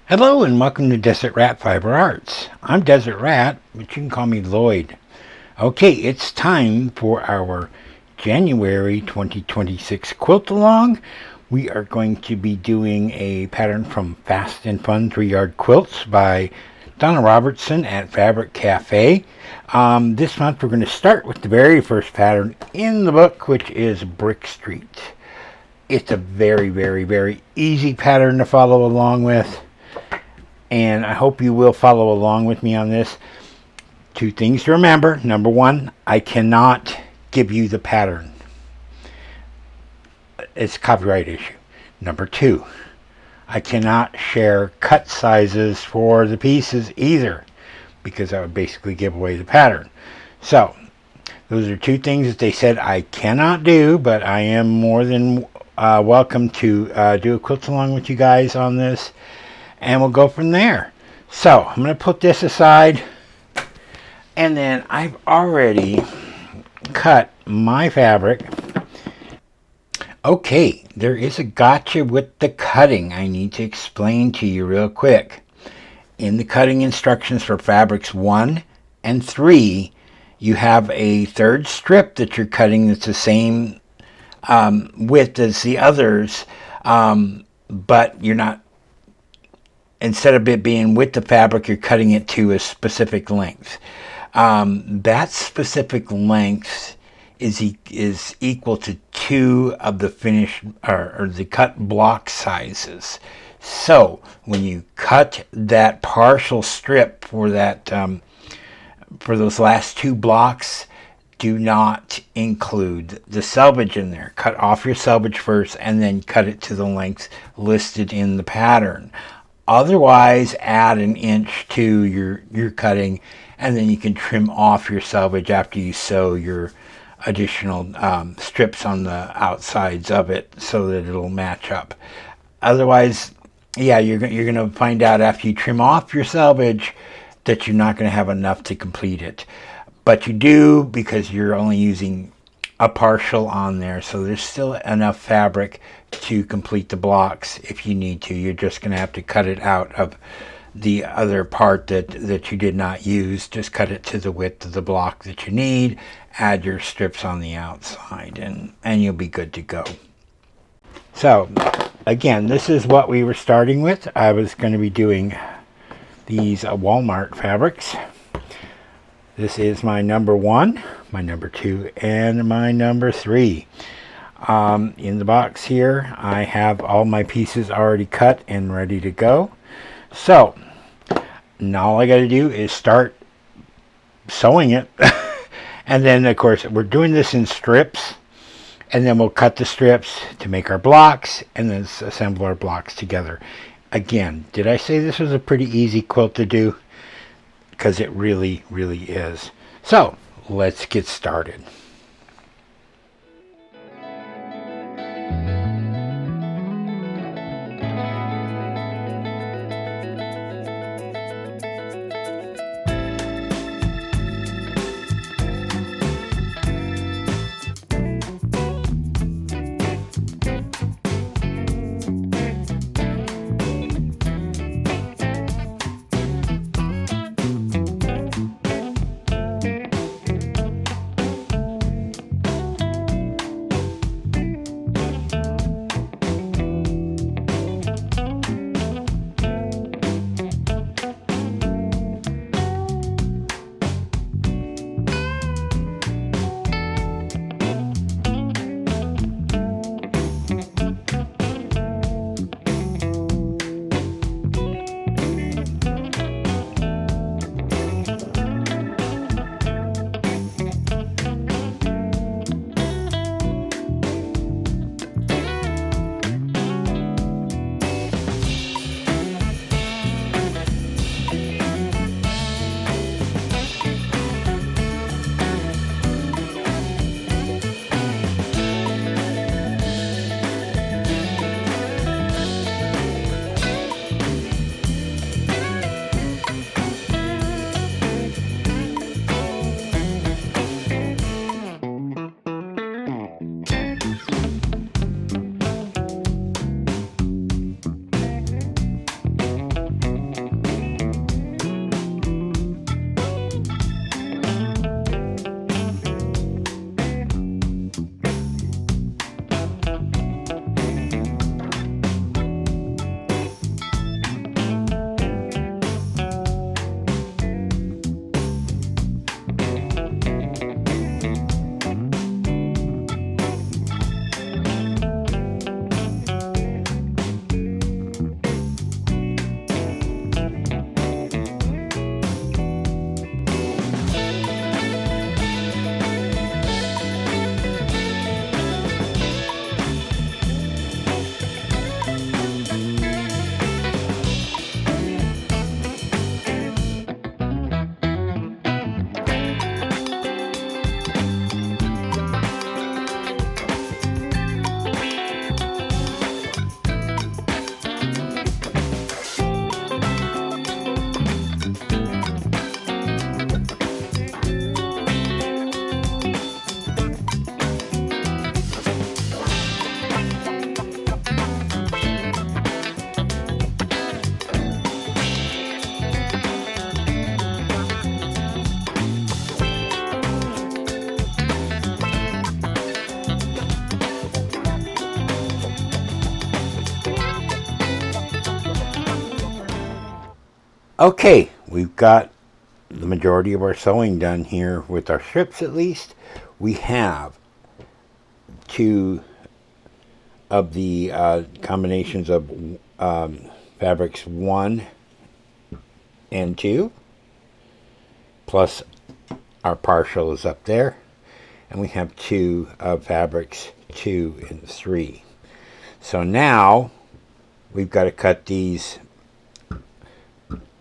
Hello and welcome to Desert Rat Fiber Arts. I'm Desert Rat, but you can call me Lloyd. Okay, it's time for our January 2026 Quilt-Along. We are going to be doing a pattern from Fast and Fun 3-Yard Quilts by Donna Robertson at Fabric Café. This month we're going to start with the very first pattern in the book, which is Brick Street. It's a very easy pattern to follow along with, and I hope you will follow along with me on this. Two things to remember. Number one, I cannot give you the pattern. It's a copyright issue. Number two, I cannot share cut sizes for the pieces either, because that would basically give away the pattern. So those are two things that they said I cannot do, but I am more than welcome to do a quilt along with you guys on this, and we'll go from there. So I'm going to put this aside, and then I've already cut my fabric. Okay, there is a gotcha with the cutting I need to explain to you real quick. In the cutting instructions for fabrics 1 and 3, you have a third strip that you're cutting that's the same width as the others, but you're not, instead of it being with the fabric, you're cutting it to a specific length. That specific length is equal to 2 of the finished or the cut block sizes. So when you cut that partial strip for that for those last 2 blocks, do not include the selvage in there. Cut off your selvage first and then cut it to the length listed in the pattern. Otherwise, add an inch to your cutting, and then you can trim off your selvage after you sew your additional strips on the outsides of it so that it'll match up. Otherwise, yeah, you're going to find out after you trim off your selvage that you're not going to have enough to complete it. But you do, because you're only using a partial on there, so there's still enough fabric to complete the blocks if you need to. You're just going to have to cut it out of the other part that you did not use. Just cut it to the width of the block that you need, add your strips on the outside, and you'll be good to go. So again, this is what we were starting with. I was going to be doing these Walmart fabrics. This is my number 1, my number 2, and my number 3. In the box here, I have all my pieces already cut and ready to go. So now all I got to do is start sewing it. And then, of course, we're doing this in strips. And then we'll cut the strips to make our blocks and then assemble our blocks together. Again, did I say this was a pretty easy quilt to do? Because it really is. So let's get started. Okay, we've got the majority of our sewing done here with our strips at least. We have two of the combinations of fabrics 1 and 2, plus our partial is up there, and we have two of fabrics 2 and 3. So now we've got to cut these,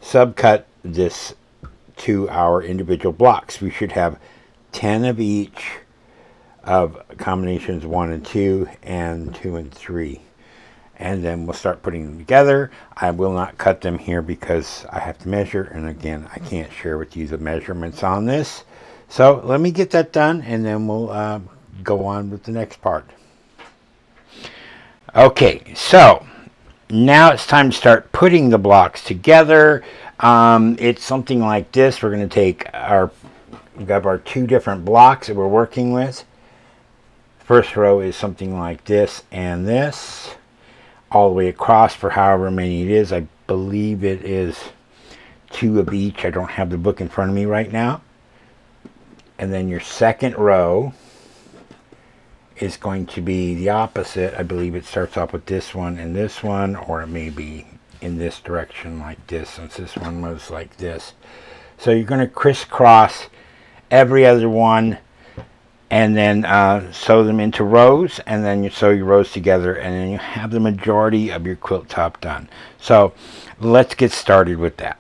subcut this to our individual blocks. We should have 10 of each of combinations 1 and 2 and 2 and 3. And then we'll start putting them together. I will not cut them here because I have to measure, and again, I can't share with you the measurements on this. So let me get that done, and then we'll go on with the next part. Okay, so now it's time to start putting the blocks together. It's something like this. We're going to take we've got our two different blocks that we're working with. First row is something like this and this, all the way across for however many it is. I believe it is 2 of each. I don't have the book in front of me right now. And then your second row is going to be the opposite. I believe it starts off with this one and this one, or it may be in this direction like this, since this one was like this. So you're going to crisscross every other one, and then sew them into rows, and then you sew your rows together, and then you have the majority of your quilt top done. So let's get started with that.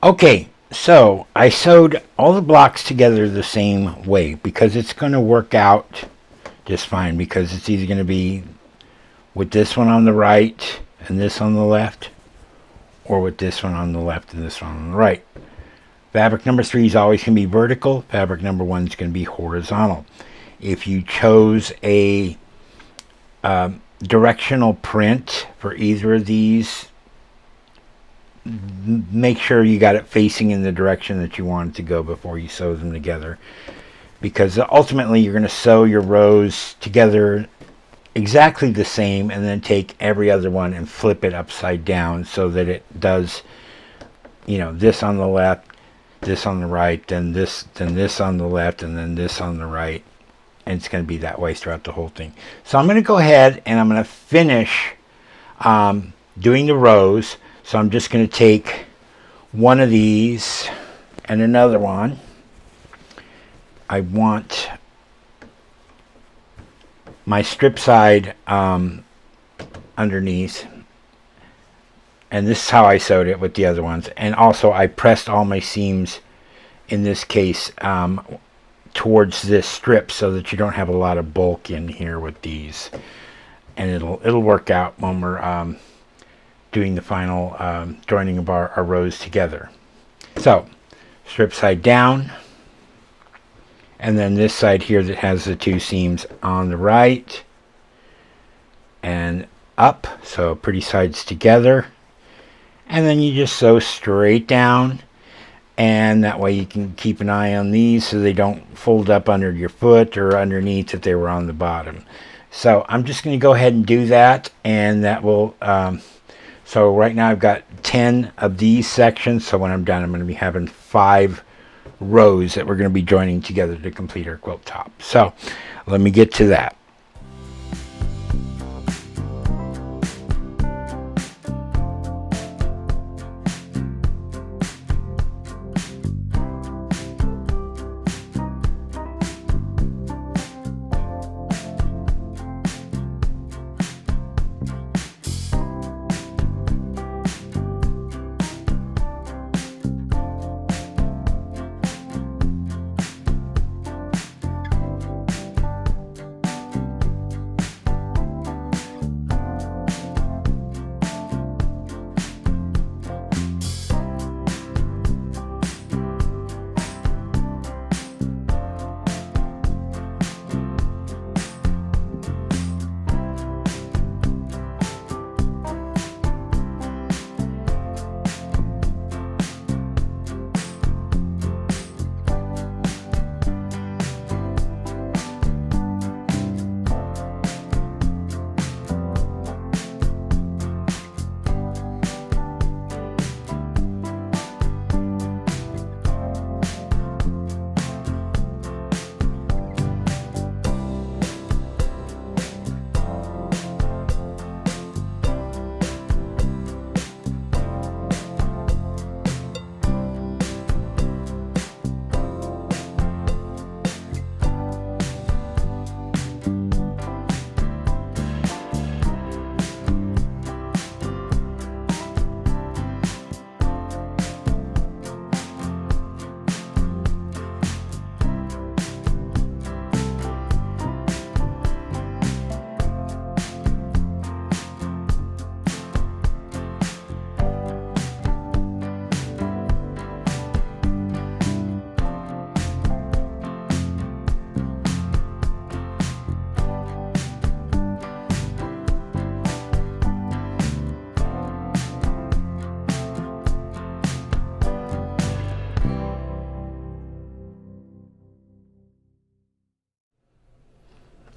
Okay, so I sewed all the blocks together the same way because it's going to work out just fine, because it's either going to be with this one on the right and this on the left, or with this one on the left and this one on the right. Fabric number 3 is always going to be vertical. Fabric number 1 is going to be horizontal. If you chose a directional print for either of these, make sure you got it facing in the direction that you want it to go before you sew them together, because ultimately you're going to sew your rows together exactly the same, and then take every other one and flip it upside down so that it does, you know, this on the left, this on the right, then this on the left, and then this on the right, and it's going to be that way throughout the whole thing. So I'm going to go ahead and I'm going to finish doing the rows. So I'm just going to take one of these and another one, I want my strip side underneath, and this is how I sewed it with the other ones. And also I pressed all my seams in this case towards this strip so that you don't have a lot of bulk in here with these, and it'll work out when we're doing the final joining of our rows together. So strip side down, and then this side here that has the two seams on the right and up, so pretty sides together, and then you just sew straight down, and that way you can keep an eye on these so they don't fold up under your foot or underneath if they were on the bottom. So I'm just going to go ahead and do that, and that will so right now I've got 10 of these sections, so when I'm done I'm going to be having 5 rows that we're going to be joining together to complete our quilt top. So let me get to that.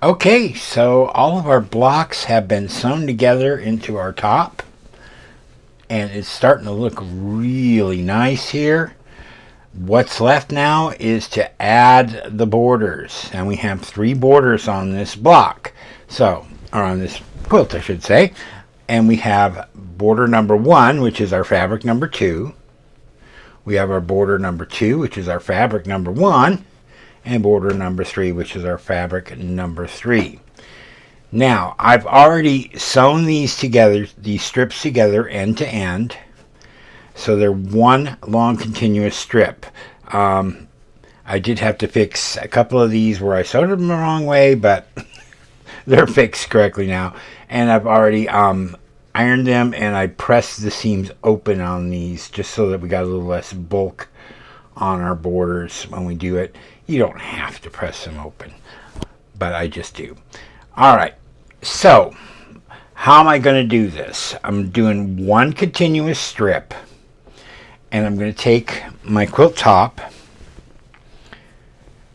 Okay, so all of our blocks have been sewn together into our top, and it's starting to look really nice here. What's left now is to add the borders, and we have 3 borders on this block, so, or on this quilt I should say, and we have border number 1, which is our fabric number 2. We have our border number 2, which is our fabric number 1, and border number 3, which is our fabric number 3. Now, I've already sewn these together, these strips together end to end, so they're one long continuous strip. I did have to fix a couple of these where I sewed them the wrong way, but they're fixed correctly now. And I've already ironed them, and I pressed the seams open on these just so that we got a little less bulk on our borders when we do it. You don't have to press them open, but I just do. All right, so how am I going to do this? I'm doing one continuous strip, and I'm going to take my quilt top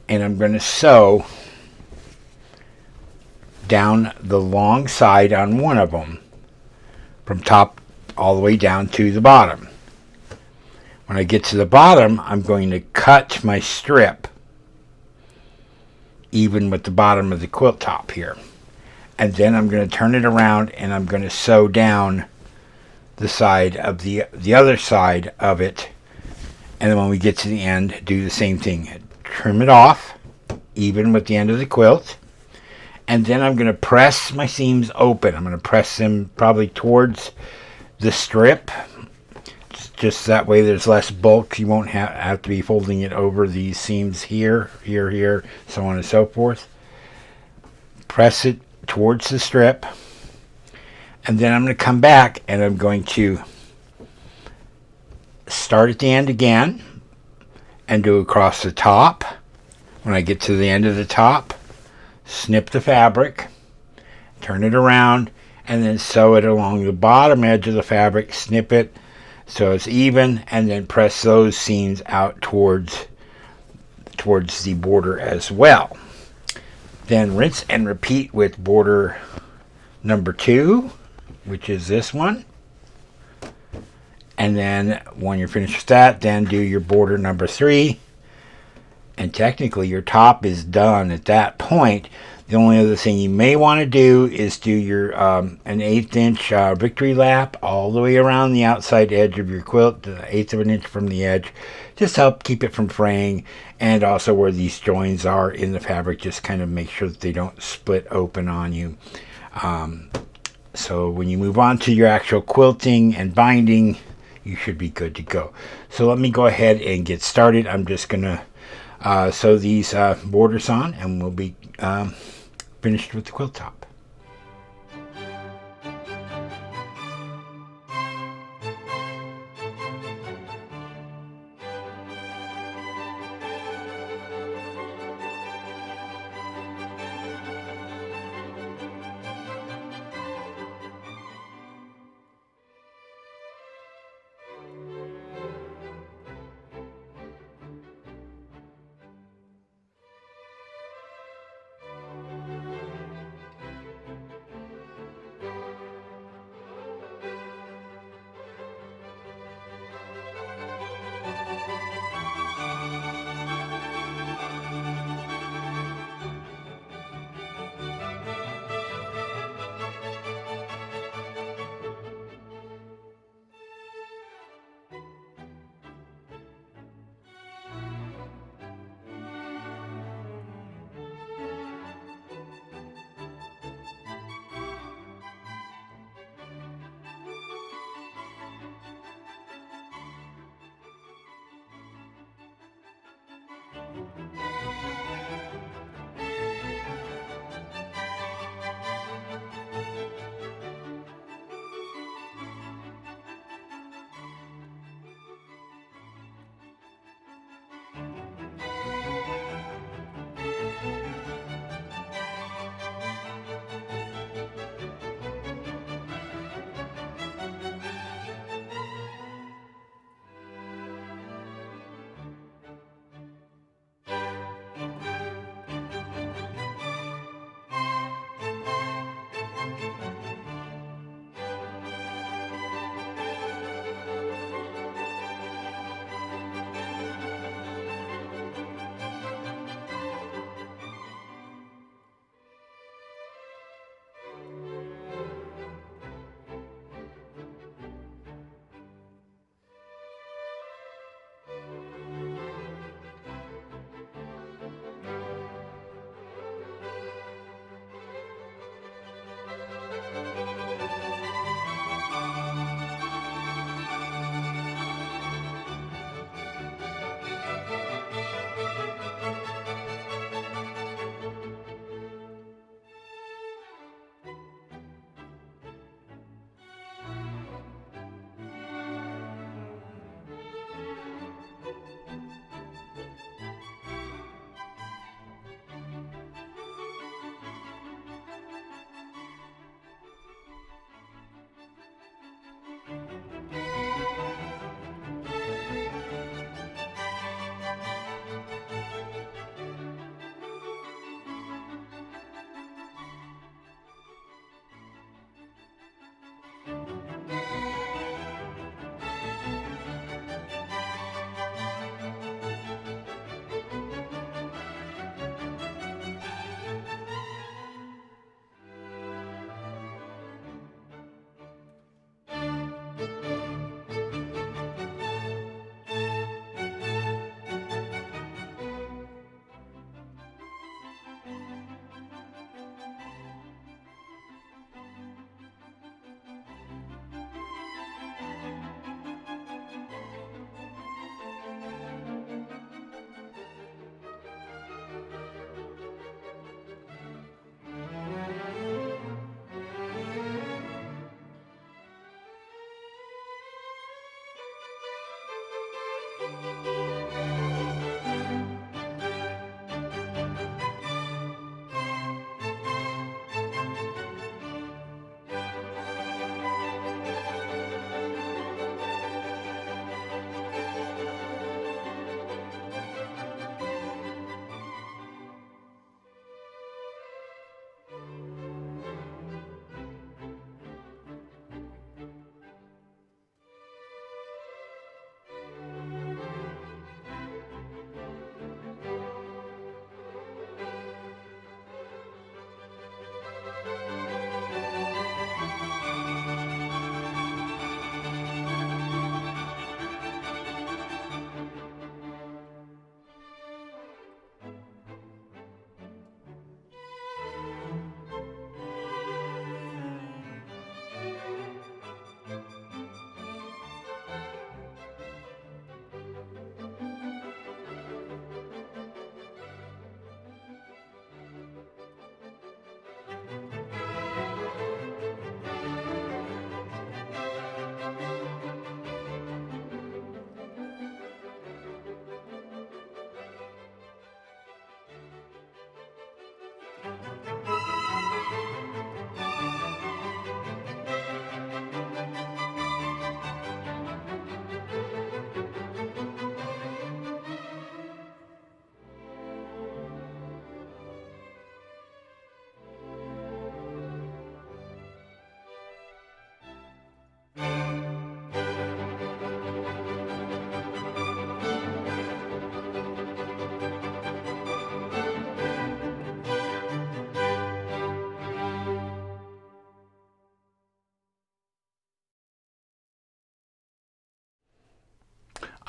and I'm going to sew down the long side on one of them from top all the way down to the bottom. When I get to the bottom, I'm going to cut my strip even with the bottom of the quilt top here, and then I'm going to turn it around and I'm going to sew down the side of the other side of it, and then when we get to the end, do the same thing. Trim it off, even with the end of the quilt. And then I'm going to press my seams open. I'm going to press them probably towards the strip. Just that way there's less bulk. You won't have to be folding it over these seams here, here, here, so on and so forth. Press it towards the strip. And then I'm going to come back and I'm going to start at the end again and do across the top. When I get to the end of the top, snip the fabric, turn it around, and then sew it along the bottom edge of the fabric, snip it so it's even, and then press those seams out towards the border as well. Then rinse and repeat with border number 2, which is this one. And then when you're finished with that, then do your border number 3. And technically your top is done at that point. The only other thing you may want to do is do your an 1/8 inch victory lap all the way around the outside edge of your quilt, the 1/8 of an inch from the edge, just help keep it from fraying, and also where these joins are in the fabric, just kind of make sure that they don't split open on you. So when you move on to your actual quilting and binding, you should be good to go. So let me go ahead and get started. I'm just going to sew these borders on, and we'll be finished with the quilt top.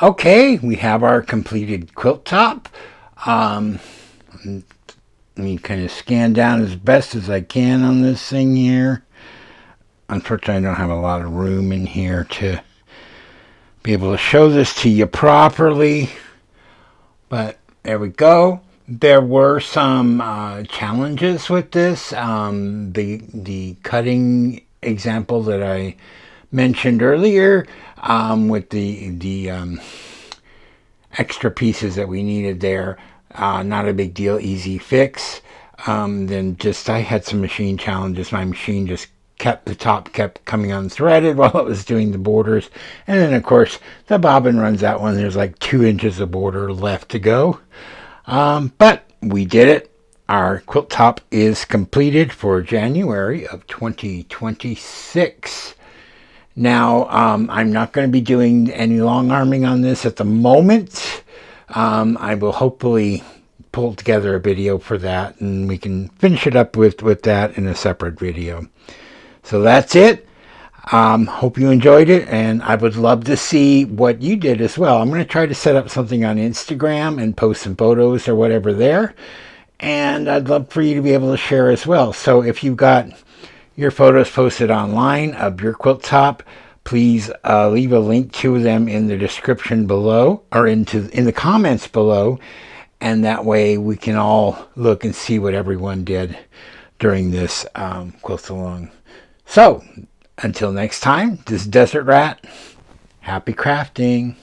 Okay, we have our completed quilt top. Um, Let me kind of scan down as best as I can on this thing here. Unfortunately, I don't have a lot of room in here to be able to show this to you properly. But there we go. There were some challenges with this. The cutting example that I mentioned earlier, with the extra pieces that we needed there, not a big deal, easy fix. Then just I had some machine challenges. My machine just the top kept coming unthreaded while it was doing the borders, and then of course the bobbin runs out when there's like 2 inches of border left to go. But we did it. Our quilt top is completed for January of 2026. Now, I'm not going to be doing any long arming on this at the moment. I will hopefully pull together a video for that, and we can finish it up with that in a separate video. So that's it. Hope you enjoyed it, and I would love to see what you did as well. I'm going to try to set up something on Instagram and post some photos or whatever there, and I'd love for you to be able to share as well. So if you've got your photos posted online of your quilt top, please leave a link to them in the description below, or in the comments below, and that way we can all look and see what everyone did during this Quilt-Along. So until next time, this is Desert Rat. Happy crafting.